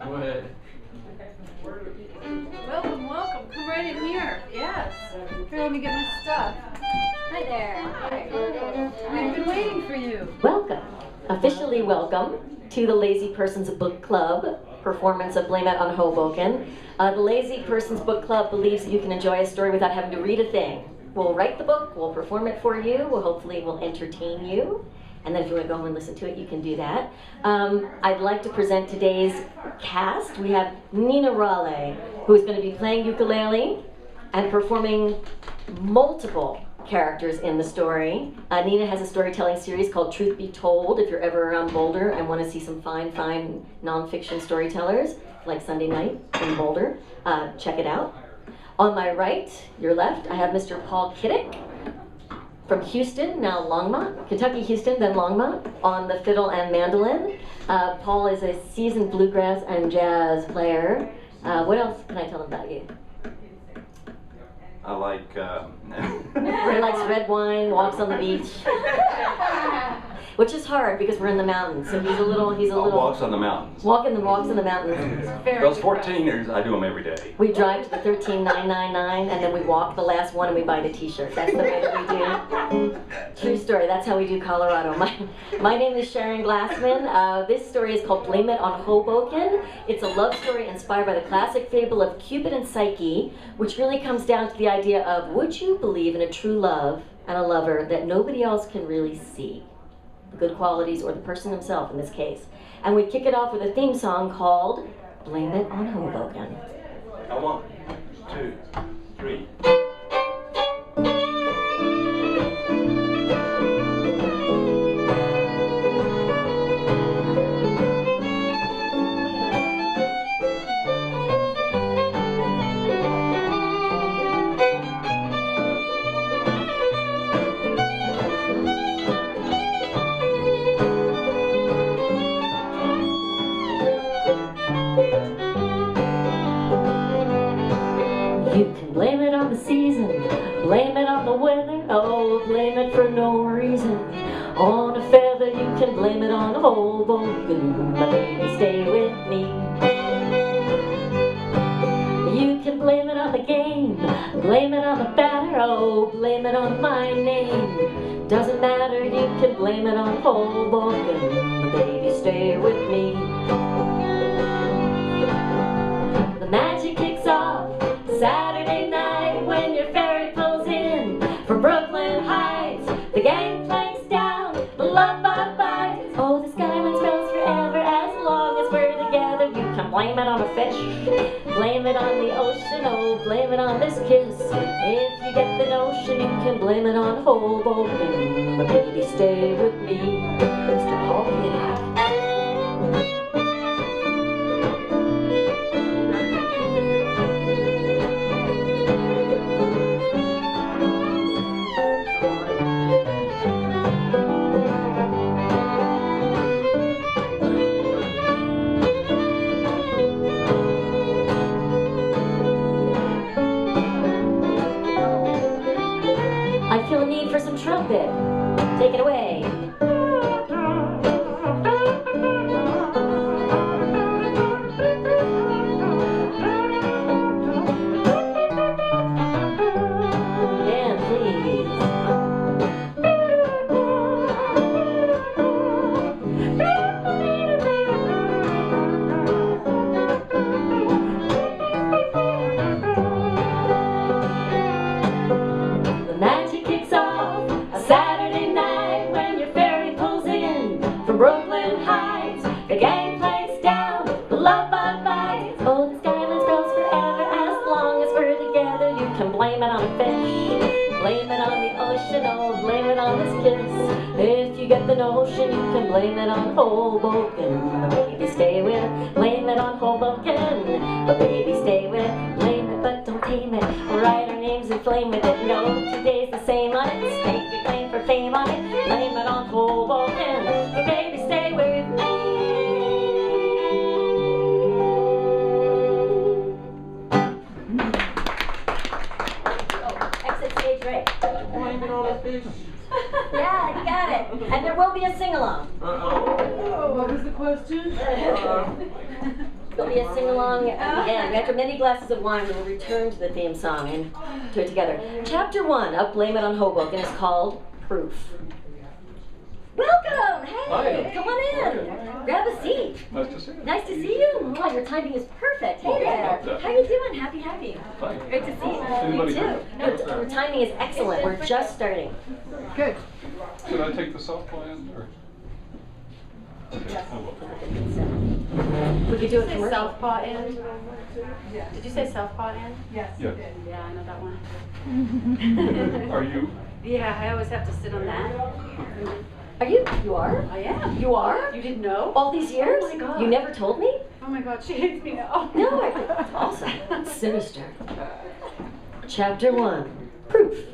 Go ahead. Welcome, welcome. Come right in here. Yes. Here, let me get my stuff. Hi there. We've been waiting for you. Welcome, officially welcome to the Lazy Person's Book Club performance of Blame It on Hoboken. The Lazy Person's Book Club believes that you can enjoy a story without having to read a thing. We'll write the book, we'll perform it for you, hopefully we'll entertain you. And then if you want to go home and listen to it, you can do that. I'd like to present today's cast. We have Nina Rolle, who is going to be playing ukulele and performing multiple characters in the story. Nina has a storytelling series called Truth Be Told. If you're ever around Boulder and want to see some fine nonfiction storytellers, like Sunday night in Boulder, check it out. On my right, your left, I have Mr. Paul Kiteck from Houston, now Longmont, Kentucky, Houston, then Longmont, on the fiddle and mandolin. Paul is a seasoned bluegrass and jazz player. What else can I tell them about you? I like... He likes red wine, walks on the beach. Which is hard because we're in the mountains, so he's a little... walks on the mountains. Walks in the mountains. Those 14ers, I do them every day. We drive to the 13999 and then we walk the last one and we buy the t-shirt. That's the way that we do. True story, that's how we do Colorado. My name is Sharon Glassman. This story is called Blame It on Hoboken. It's a love story inspired by the classic fable of Cupid and Psyche, which really comes down to the idea of, would you believe in a true love and a lover that nobody else can really see? The good qualities, or the person himself in this case. And we kick it off with a theme song called Blame It on Hoboken. 1, 2, 3. You can blame it on the season, blame it on the weather, oh, blame it for no reason. On a feather, you can blame it on Hoboken, but baby, stay with me. You can blame it on the game, blame it on the batter, oh, blame it on my name. Doesn't matter, you can blame it on Hoboken, but baby, stay with me. The magic kicks off Saturday night when your ferry pulls in from Brooklyn Heights. The gangplank's down, the love bye-bye. Oh, the skyline spells forever as long as we're together. You can blame it on a fish, blame it on the ocean, oh, blame it on this kiss. If you get the notion, you can blame it on Hoboken, but baby, stay with me. Mr. Paul Kiteck. I feel a need for some trumpet. Take it away. Yeah, please. The magic kicks off a Saturday night when your ferry pulls in from Brooklyn Heights. The gangplank's down, the love bye-bye. Oh, the skyline spells forever as long as we're together. You can blame it on a fish, blame it on the ocean, oh, blame it on this kiss. If you get the notion, you can blame it on Hoboken. Baby, stay with it, blame it on Hoboken. But baby, stay with it, blame it, but don't tame it. Write our names and flame with it. No, today's the same on it. Stake a claim for fame on it. Blame it on Hoboken. But baby, stay with me. Oh, exit stage right. Blaming on a fish. Yeah, you got it. And there will be a sing-along. Uh-oh. What was the question? There'll be be a sing-along at the end. After many glasses of wine, we will return to the theme song and do it together. Chapter 1 of Blame It on Hoboken is called Proof. Welcome! Hey, Hi. come on in. Grab a seat. Nice to see you. Nice to see you. Oh, your timing is perfect. Hey there. How you doing? Happy. Fine. Great to see you. Anybody Me too. here? Your timing is excellent. We're just starting. Good. Should I take the softball end or? Okay. I will. We could do a Did you say commercial. southpaw end? Did you say southpaw end? Yeah. Yeah, I know that one. Are you? Yeah, I always have to sit on that. Are you? You are? I am. You are? You didn't know? All these years? Oh my God. You never told me? Oh my God, she hates me now. No, it's awesome. Sinister. Chapter 1. Proof.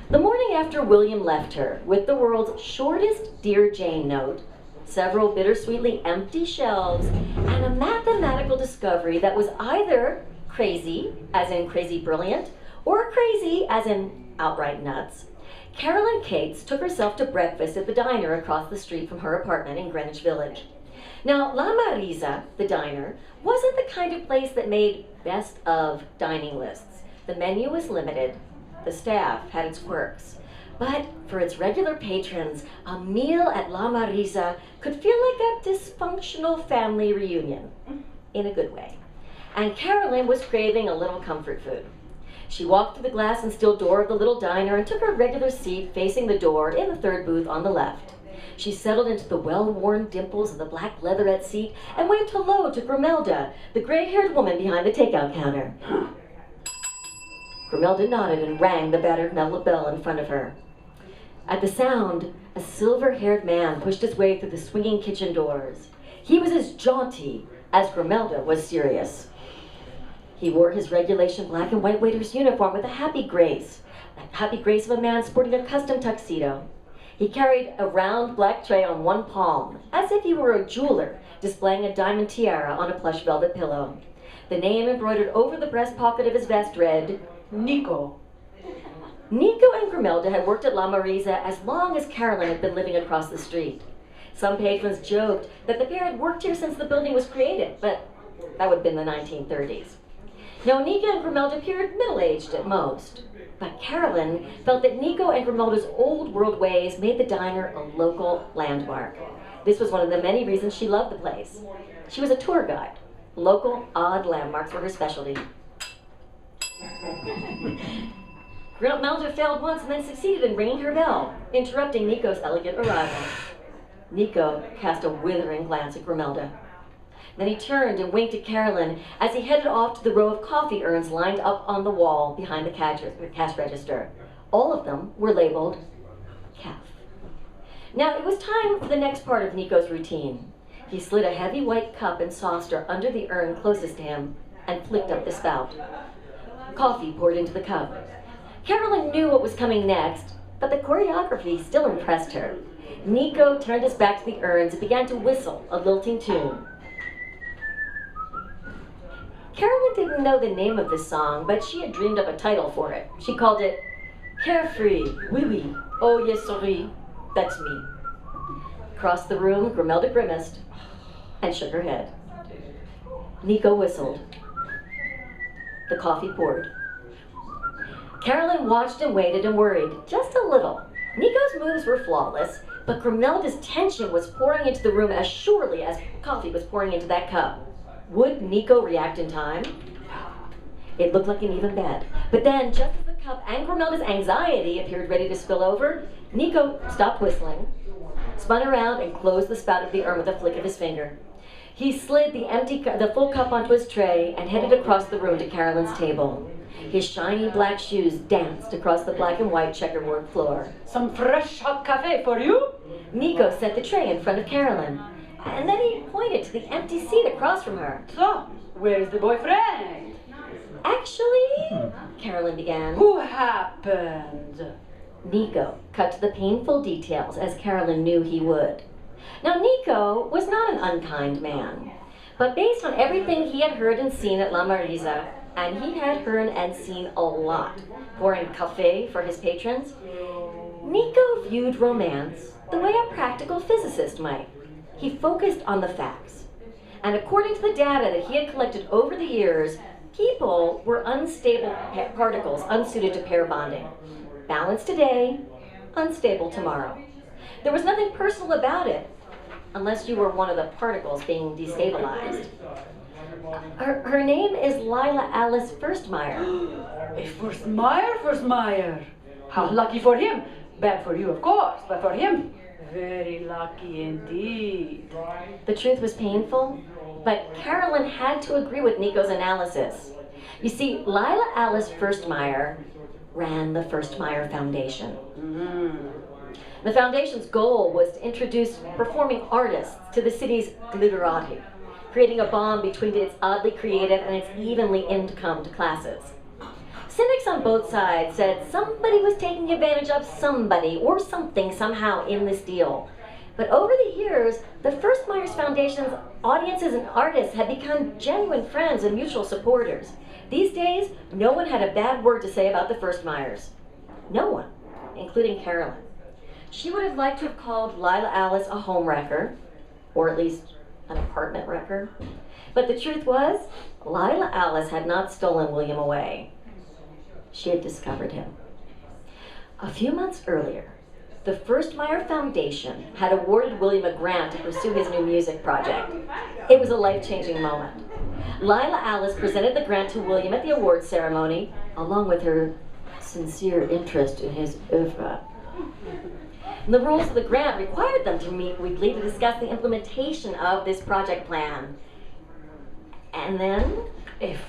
The morning after William left her, with the world's shortest Dear Jane note, several bittersweetly empty shelves, and a mathematical discovery that was either crazy, as in crazy brilliant, or crazy, as in outright nuts, Carolyn Cates took herself to breakfast at the diner across the street from her apartment in Greenwich Village. Now, La Marisa, the diner, wasn't the kind of place that made best of dining lists. The menu was limited, the staff had its quirks. But for its regular patrons, a meal at La Marisa could feel like a dysfunctional family reunion, in a good way. And Carolyn was craving a little comfort food. She walked through the glass and steel door of the little diner and took her regular seat facing the door in the third booth on the left. She settled into the well-worn dimples of the black leatherette seat and waved hello to Grimelda, the gray-haired woman behind the takeout counter. Grimelda nodded and rang the battered metal bell in front of her. At the sound, a silver-haired man pushed his way through the swinging kitchen doors. He was as jaunty as Grimelda was serious. He wore his regulation black and white waiter's uniform with a happy grace of a man sporting a custom tuxedo. He carried a round black tray on one palm, as if he were a jeweler displaying a diamond tiara on a plush velvet pillow. The name embroidered over the breast pocket of his vest read, Nico. Nico and Grimelda had worked at La Marisa as long as Carolyn had been living across the street. Some patrons joked that the pair had worked here since the building was created, but that would have been the 1930s. Now, Nico and Grimelda appeared middle-aged at most, but Carolyn felt that Nico and Grimelda's old-world ways made the diner a local landmark. This was one of the many reasons she loved the place. She was a tour guide. Local, odd landmarks were her specialty. Grimelda failed once and then succeeded in ringing her bell, interrupting Nico's elegant arrival. Nico cast a withering glance at Grimelda. Then he turned and winked at Carolyn as he headed off to the row of coffee urns lined up on the wall behind the cash register. All of them were labeled Caf. Now it was time for the next part of Nico's routine. He slid a heavy white cup and saucer under the urn closest to him and flicked up the spout. Coffee poured into the cup. Carolyn knew what was coming next, but the choreography still impressed her. Nico turned his back to the urns and began to whistle a lilting tune. Carolyn didn't know the name of this song, but she had dreamed up a title for it. She called it Carefree, Oui Oui, Oh Yes Sorry, That's Me. Across the room, Grimelda grimaced and shook her head. Nico whistled. The coffee poured. Carolyn watched and waited and worried, just a little. Nico's moves were flawless, but Grimelda's tension was pouring into the room as surely as coffee was pouring into that cup. Would Nico react in time? It looked like an even bet. But then, just as the cup and Grimelda's anxiety appeared ready to spill over, Nico stopped whistling, spun around, and closed the spout of the urn with a flick of his finger. He slid the full cup onto his tray and headed across the room to Carolyn's table. His shiny black shoes danced across the black and white checkerboard floor. Some fresh hot cafe for you? Nico set the tray in front of Carolyn, and then he pointed to the empty seat across from her. So, where's the boyfriend? Actually, Carolyn began. Who happened? Nico cut to the painful details as Carolyn knew he would. Now, Nico was not an unkind man, but based on everything he had heard and seen at La Marisa, and he had heard and seen a lot, pouring café for his patrons, Nico viewed romance the way a practical physicist might. He focused on the facts. And according to the data that he had collected over the years, people were unstable particles unsuited to pair bonding. Balanced today, unstable tomorrow. There was nothing personal about it, unless you were one of the particles being destabilized. Her name is Lila Alice Firstmeyer. Firstmeyer. How lucky for him. Bad for you, of course, but for him, very lucky indeed. The truth was painful, but Carolyn had to agree with Nico's analysis. You see, Lila Alice Firstmeyer ran the Firstmeyer Foundation. The foundation's goal was to introduce performing artists to the city's glitterati, creating a bond between its oddly creative and its evenly incomed classes. Cynics on both sides said somebody was taking advantage of somebody or something somehow in this deal. But over the years, the Firstmeyer's Foundation's audiences and artists had become genuine friends and mutual supporters. These days, no one had a bad word to say about the Firstmeyers. No one, including Carolyn. She would have liked to have called Lila Alice a home wrecker, or at least an apartment wrecker. But the truth was, Lila Alice had not stolen William away. She had discovered him. A few months earlier, the Firstmeyer Foundation had awarded William a grant to pursue his new music project. It was a life-changing moment. Lila Alice presented the grant to William at the awards ceremony, along with her sincere interest in his oeuvre. And the rules of the grant required them to meet weekly to discuss the implementation of this project plan. And then,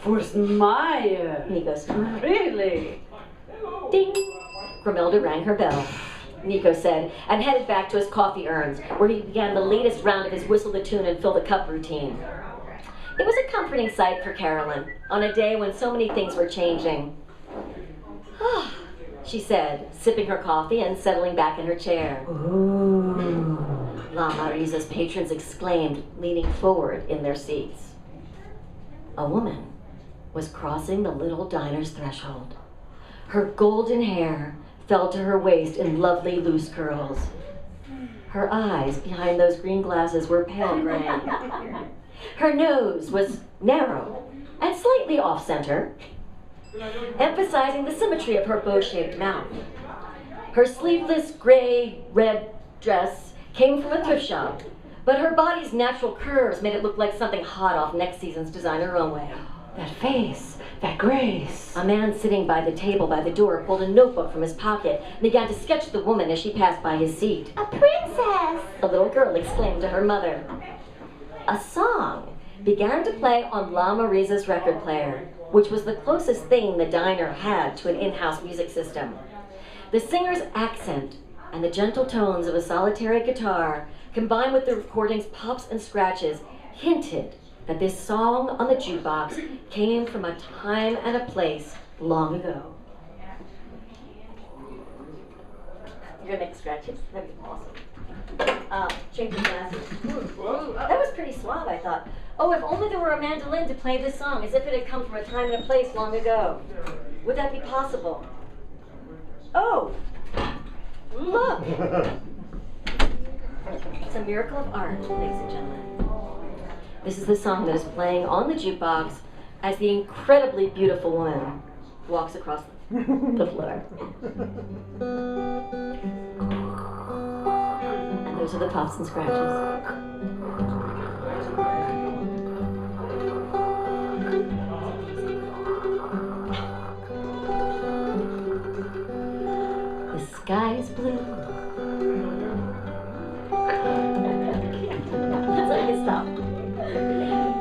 Firstmeyer. Nico smiled. Really? Ding! Grimilda rang her bell. Nico said, and headed back to his coffee urns, where he began the latest round of his whistle the tune and fill the cup routine. It was a comforting sight for Carolyn, on a day when so many things were changing. "Ah," she said, sipping her coffee and settling back in her chair. Ooh. La Marisa's patrons exclaimed, leaning forward in their seats. A woman was crossing the little diner's threshold. Her golden hair fell to her waist in lovely loose curls. Her eyes behind those green glasses were pale gray. Her nose was narrow and slightly off-center, emphasizing the symmetry of her bow-shaped mouth. Her sleeveless gray-red dress came from a thrift shop, but her body's natural curves made it look like something hot off next season's designer runway. That face, that grace. A man sitting by the table by the door pulled a notebook from his pocket and began to sketch the woman as she passed by his seat. A princess! The little girl exclaimed to her mother. A song began to play on La Marisa's record player, which was the closest thing the diner had to an in-house music system. The singer's accent and the gentle tones of a solitary guitar, combined with the recording's pops and scratches, hinted that this song on the jukebox came from a time and a place long ago. You're gonna make scratches? That'd be awesome. Change the glasses. That was pretty suave, I thought. Oh, if only there were a mandolin to play this song, as if it had come from a time and a place long ago. Would that be possible? Oh, look! It's a miracle of art, ladies and gentlemen. This is the song that is playing on the jukebox as the incredibly beautiful woman walks across the floor. And those are the pops and scratches. The sky is blue. That's like a stop.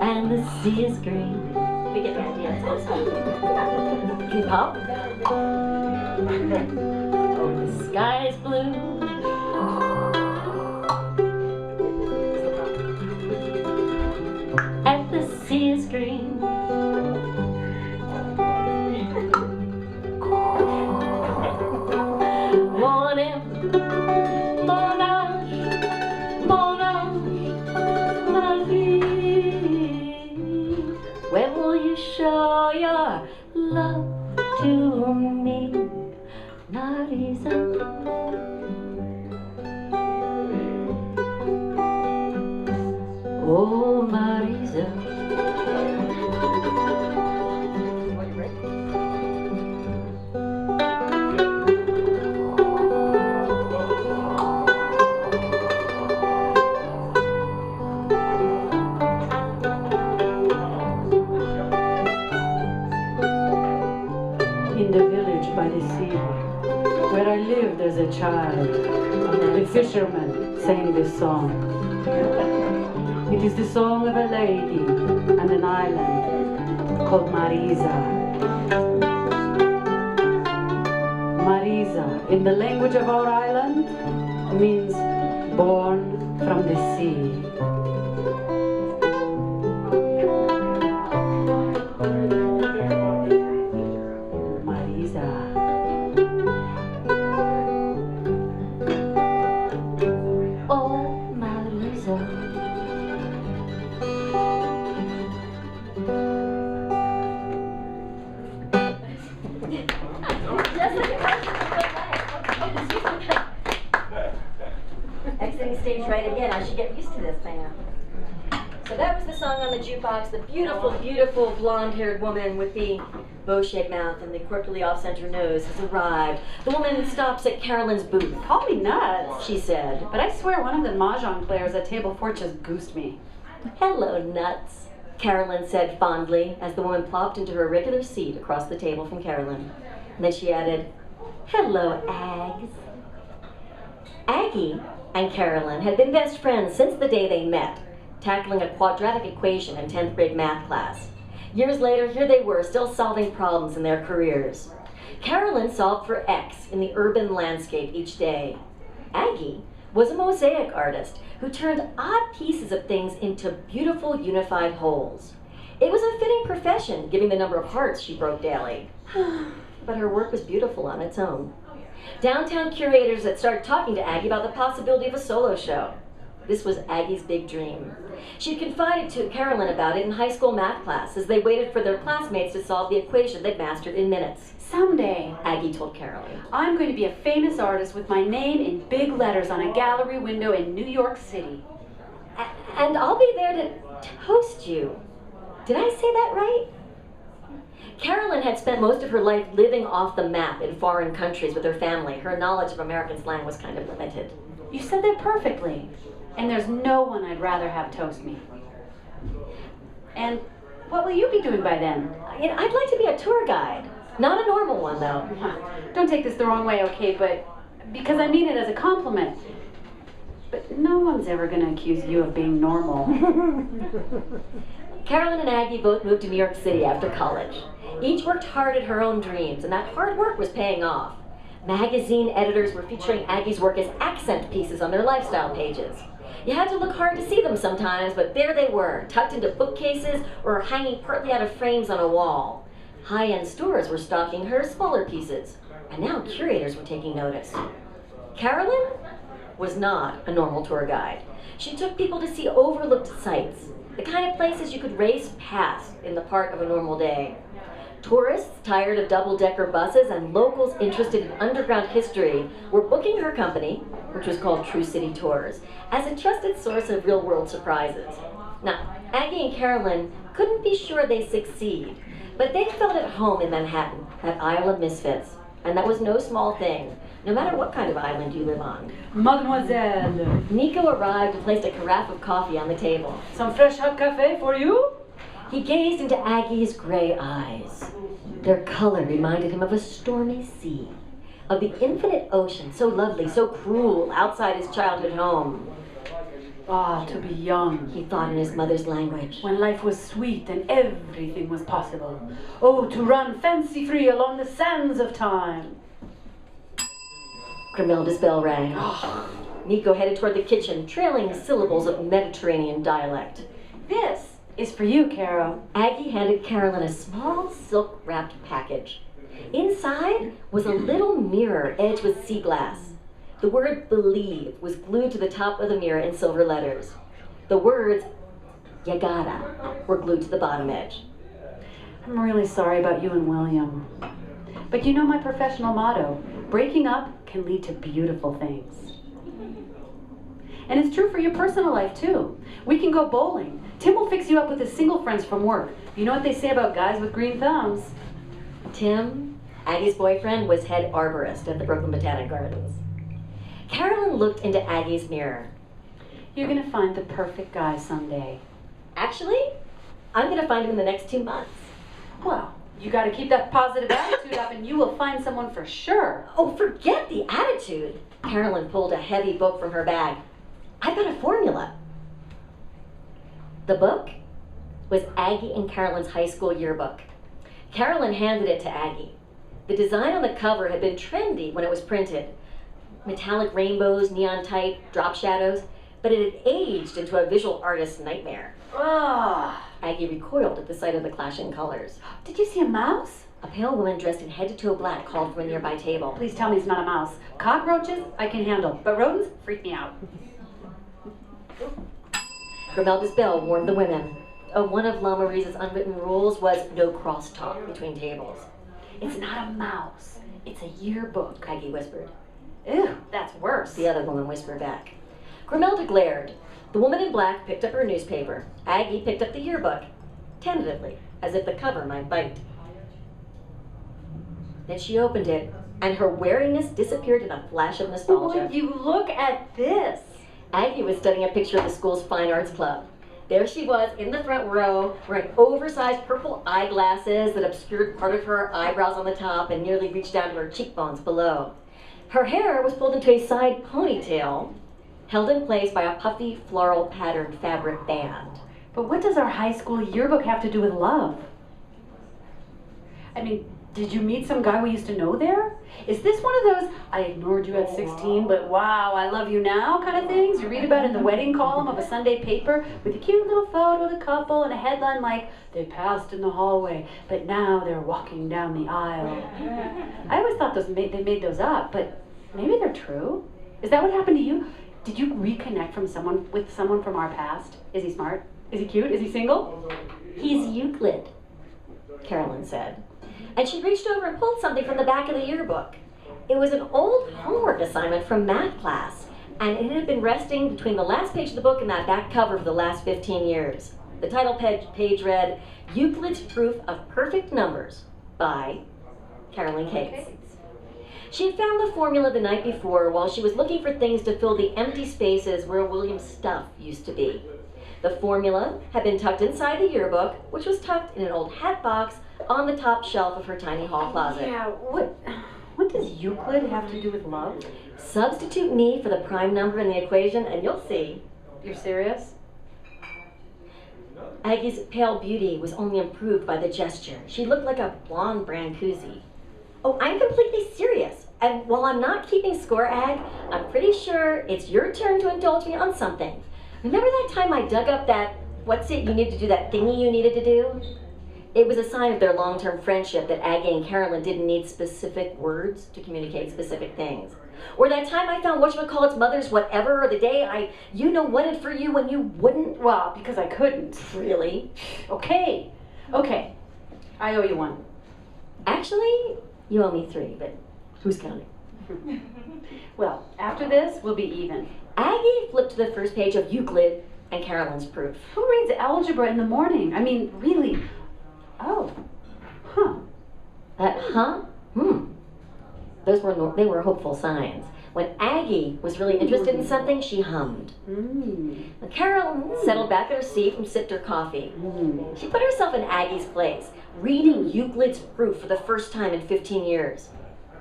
And the sea is green. We get the idea. Can you pop? The sky is blue. And the sea is green. Morning, mon ange, ma vie. When will you show your love to me, Marisa? Oh, Marisa. a child, the fisherman sang this song. It is the song of a lady and an island called Marisa. Marisa, in the language of our island, means born from the sea. Exiting stage right again. I should get used to this by now. So that was the song on the jukebox. The beautiful, beautiful blonde-haired woman with the bow-shaped mouth and the quirkily off-center nose has arrived. The woman stops at Carolyn's booth. Call me nuts, She said, but I swear one of the mahjong players at table 4 just goosed me. "Hello, nuts," Carolyn said fondly as the woman plopped into her regular seat across the table from Carolyn. And then she added, "Hello, Ags." Aggie and Carolyn had been best friends since the day they met, tackling a quadratic equation in 10th grade math class. Years later, here they were, still solving problems in their careers. Carolyn solved for X in the urban landscape each day. Aggie was a mosaic artist who turned odd pieces of things into beautiful, unified wholes. It was a fitting profession, given the number of hearts she broke daily. But her work was beautiful on its own. Downtown curators had started talking to Aggie about the possibility of a solo show. This was Aggie's big dream. She had confided to Carolyn about it in high school math class as they waited for their classmates to solve the equation they'd mastered in minutes. Someday, Aggie told Carolyn. I'm going to be a famous artist with my name in big letters on a gallery window in New York City. And I'll be there to toast you. Did I say that right? Carolyn had spent most of her life living off the map in foreign countries with her family. Her knowledge of American slang was kind of limited. You said that perfectly. And there's no one I'd rather have toast me. And what will you be doing by then? I'd like to be a tour guide. Not a normal one, though. Don't take this the wrong way, okay, but because I mean it as a compliment. But no one's ever going to accuse you of being normal. Carolyn and Aggie both moved to New York City after college. Each worked hard at her own dreams, and that hard work was paying off. Magazine editors were featuring Aggie's work as accent pieces on their lifestyle pages. You had to look hard to see them sometimes, but there they were, tucked into bookcases or hanging partly out of frames on a wall. High-end stores were stocking her smaller pieces, and now curators were taking notice. Carolyn was not a normal tour guide. She took people to see overlooked sights, the kind of places you could race past in the part of a normal day. Tourists tired of double-decker buses and locals interested in underground history were booking her company, which was called True City Tours, as a trusted source of real-world surprises. Now, Aggie and Carolyn couldn't be sure they'd succeed, but they felt at home in Manhattan, that Isle of Misfits, and that was no small thing, no matter what kind of island you live on. Mademoiselle, Nico arrived and placed a carafe of coffee on the table. some fresh hot cafe for you? He gazed into Aggie's gray eyes. Their color reminded him of a stormy sea, of the infinite ocean, so lovely, so cruel, outside his childhood home. Ah, to be young, He thought in his mother's language. when life was sweet and everything was possible. Oh, to run fancy-free along the sands of time. Grimilda's bell rang. Nico headed toward the kitchen, trailing syllables of Mediterranean dialect. This is for you, Caro. Aggie handed Carolyn a small silk-wrapped package. Inside was a little mirror edged with sea glass. The word "believe" was glued to the top of the mirror in silver letters. The words "ya gotta" were glued to the bottom edge. I'm really sorry about you and William. But you know my professional motto, breaking up can lead to beautiful things. And it's true for your personal life, too. We can go bowling. Tim will fix you up with his single friends from work. You know what they say about guys with green thumbs? Tim, Aggie's boyfriend, was head arborist at the Brooklyn Botanic Gardens. Carolyn looked into Aggie's mirror. You're going to find the perfect guy someday. Actually, I'm going to find him in the next 2 months. Well, You got to keep that positive attitude up and you will find someone for sure. Oh, forget the attitude. Carolyn pulled a heavy book from her bag. I've got a formula. The book was Aggie and Carolyn's high school yearbook. Carolyn handed it to Aggie. The design on the cover had been trendy when it was printed. Metallic rainbows, neon type, drop shadows, but it had aged into a visual artist's nightmare. Ugh. Aggie recoiled at the sight of the clashing colors. Did you see a mouse? A pale woman dressed in head-to-toe black called from a nearby table. Please tell me it's not a mouse. Cockroaches, I can handle, but rodents freak me out. Grimelda's bell warned the women. One of La Marise's unwritten rules was no crosstalk between tables. It's not a mouse. It's a yearbook. Aggie whispered. Ew, that's worse. The other woman whispered back. Grimelda glared. The woman in black picked up her newspaper. Aggie picked up the yearbook, tentatively, as if the cover might bite. Then she opened it, and her wariness disappeared in a flash of nostalgia. Would you look at this? Aggie was studying a picture of the school's fine arts club. There she was in the front row, wearing oversized purple eyeglasses that obscured part of her eyebrows on the top and nearly reached down to her cheekbones below. Her hair was pulled into a side ponytail, held in place by a puffy floral patterned fabric band. But what does our high school yearbook have to do with love? I mean, did you meet some guy we used to know there? Is this one of those, I ignored you at 16, but wow, I love you now kind of things you read about in the wedding column of a Sunday paper with a cute little photo of the couple and a headline like, they passed in the hallway, but now they're walking down the aisle. I always thought they made those up, but maybe they're true. Is that what happened to you? Did you reconnect with someone from our past? Is he smart? Is he cute? Is he single? He's Euclid, Carolyn said. And she reached over and pulled something from the back of the yearbook. It was an old homework assignment from math class, and it had been resting between the last page of the book and that back cover for the last 15 years. The title page read, Euclid's Proof of Perfect Numbers by Carolyn Cates. She had found the formula the night before while she was looking for things to fill the empty spaces where William's stuff used to be. The formula had been tucked inside the yearbook, which was tucked in an old hat box on the top shelf of her tiny hall closet. Yeah, what does Euclid have to do with love? Substitute me for the prime number in the equation and you'll see. You're serious? Aggie's pale beauty was only improved by the gesture. She looked like a blonde Brancusi. Oh, I'm completely serious. And while I'm not keeping score, Ag, I'm pretty sure it's your turn to indulge me on something. Remember that time I dug up that, you need to do that thingy you needed to do? It was a sign of their long-term friendship that Aggie and Carolyn didn't need specific words to communicate specific things. Or that time I found whatchamacallit's mother's whatever, or the day wanted for you when you wouldn't. Well, because I couldn't. Really? Okay. I owe you one. Actually, you owe me 3, but who's counting? Well, after this, we'll be even. Aggie flipped to the first page of Euclid and Carolyn's proof. Who reads algebra in the morning? I mean, really? Oh. Huh. They were hopeful signs. When Aggie was really interested in something, she hummed. When Carolyn settled back in her seat and sipped her coffee. She put herself in Aggie's place, reading Euclid's proof for the first time in 15 years.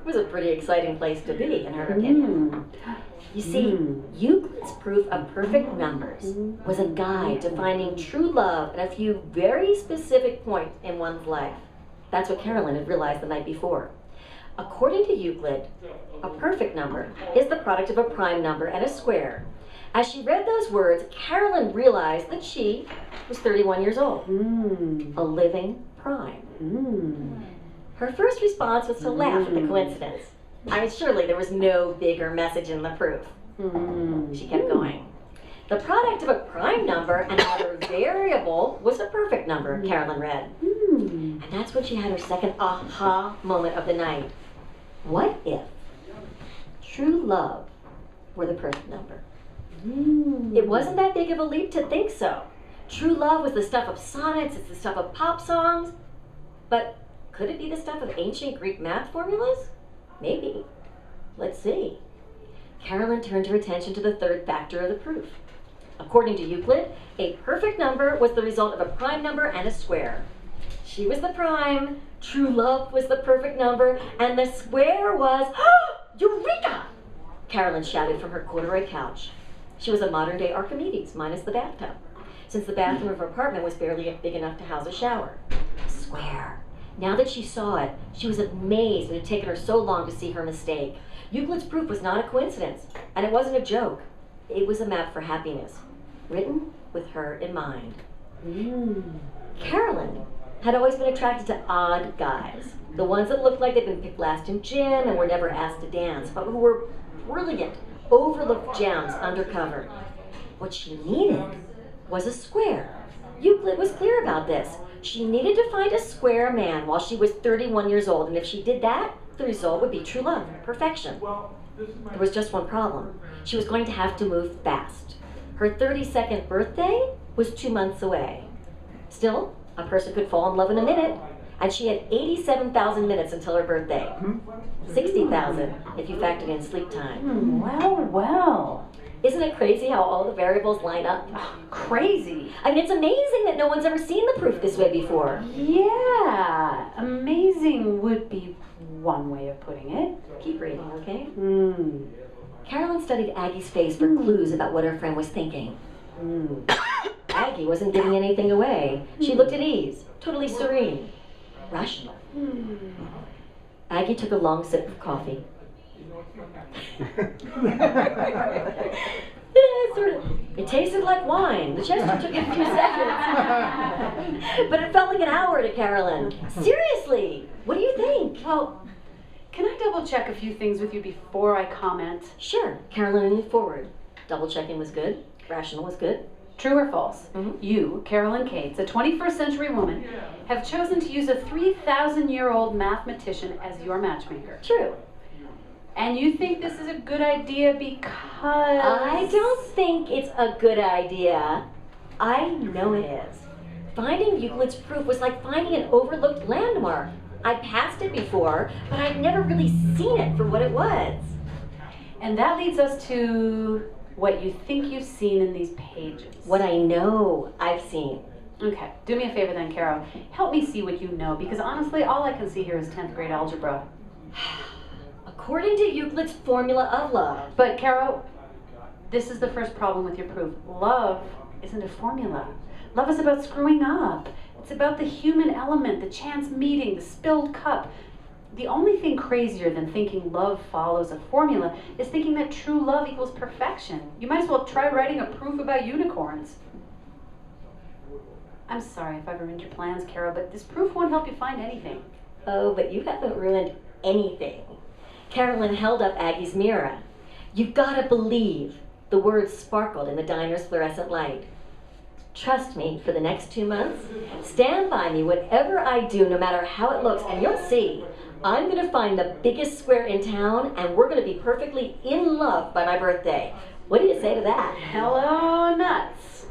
It was a pretty exciting place to be, in her opinion. You see, Euclid's proof of perfect numbers was a guide to finding true love at a few very specific points in one's life. That's what Carolyn had realized the night before. According to Euclid, a perfect number is the product of a prime number and a square. As she read those words, Carolyn realized that she was 31 years old, a living prime. Her first response was to laugh at the coincidence. I mean, surely there was no bigger message in the proof. She kept going. The product of a prime number and another variable was a perfect number, Carolyn read. And that's when she had her second aha moment of the night. What if true love were the perfect number? It wasn't that big of a leap to think so. True love was the stuff of sonnets, it's the stuff of pop songs. But could it be the stuff of ancient Greek math formulas? Maybe. Let's see. Carolyn turned her attention to the third factor of the proof. According to Euclid, a perfect number was the result of a prime number and a square. She was the prime, true love was the perfect number, and the square was, Eureka! Carolyn shouted from her corduroy couch. She was a modern-day Archimedes, minus the bathtub, since the bathroom of her apartment was barely big enough to house a shower. Square. Now that she saw it, she was amazed it had taken her so long to see her mistake. Euclid's proof was not a coincidence, and it wasn't a joke. It was a map for happiness, written with her in mind. Carolyn had always been attracted to odd guys, the ones that looked like they'd been picked last in gym and were never asked to dance, but who were brilliant, overlooked gems undercover. What she needed was a square. Euclid was clear about this. She needed to find a square man while she was 31 years old, and if she did that, the result would be true love, perfection. There was just one problem. She was going to have to move fast. Her 32nd birthday was 2 months away. Still, a person could fall in love in a minute, and she had 87,000 minutes until her birthday. 60,000 if you factored in sleep time. Well. Isn't it crazy how all the variables line up? Crazy. I mean, it's amazing that no one's ever seen the proof this way before. Yeah, amazing would be one way of putting it. Keep reading, okay? Carolyn studied Aggie's face for clues about what her friend was thinking. Aggie wasn't giving anything away. She looked at ease, totally serene, rational. Aggie took a long sip of coffee. It tasted like wine. The gesture took a few seconds. But it felt like an hour to Carolyn. Seriously, what do you think? Well, can I double check a few things with you before I comment? Sure. Carolyn leaned forward. Double checking was good. Rational was good. True or false? You, Carolyn Cates, a 21st century woman, have chosen to use a 3,000-year-old mathematician as your matchmaker. True. And you think this is a good idea because... I don't think it's a good idea. I know it is. Finding Euclid's proof was like finding an overlooked landmark. I'd passed it before, but I'd never really seen it for what it was. And that leads us to what you think you've seen in these pages. What I know I've seen. Okay, do me a favor then, Carol. Help me see what you know, because honestly, all I can see here is 10th grade algebra. According to Euclid's formula of love. But Carol, this is the first problem with your proof. Love isn't a formula. Love is about screwing up. It's about the human element, the chance meeting, the spilled cup. The only thing crazier than thinking love follows a formula is thinking that true love equals perfection. You might as well try writing a proof about unicorns. I'm sorry if I've ruined your plans, Carol, but this proof won't help you find anything. Oh, but you haven't ruined anything. Carolyn held up Aggie's mirror. You've got to believe. The words sparkled in the diner's fluorescent light. Trust me, for the next 2 months, stand by me whatever I do, no matter how it looks, and you'll see. I'm going to find the biggest square in town, and we're going to be perfectly in love by my birthday. What do you say to that? Hello, nuts.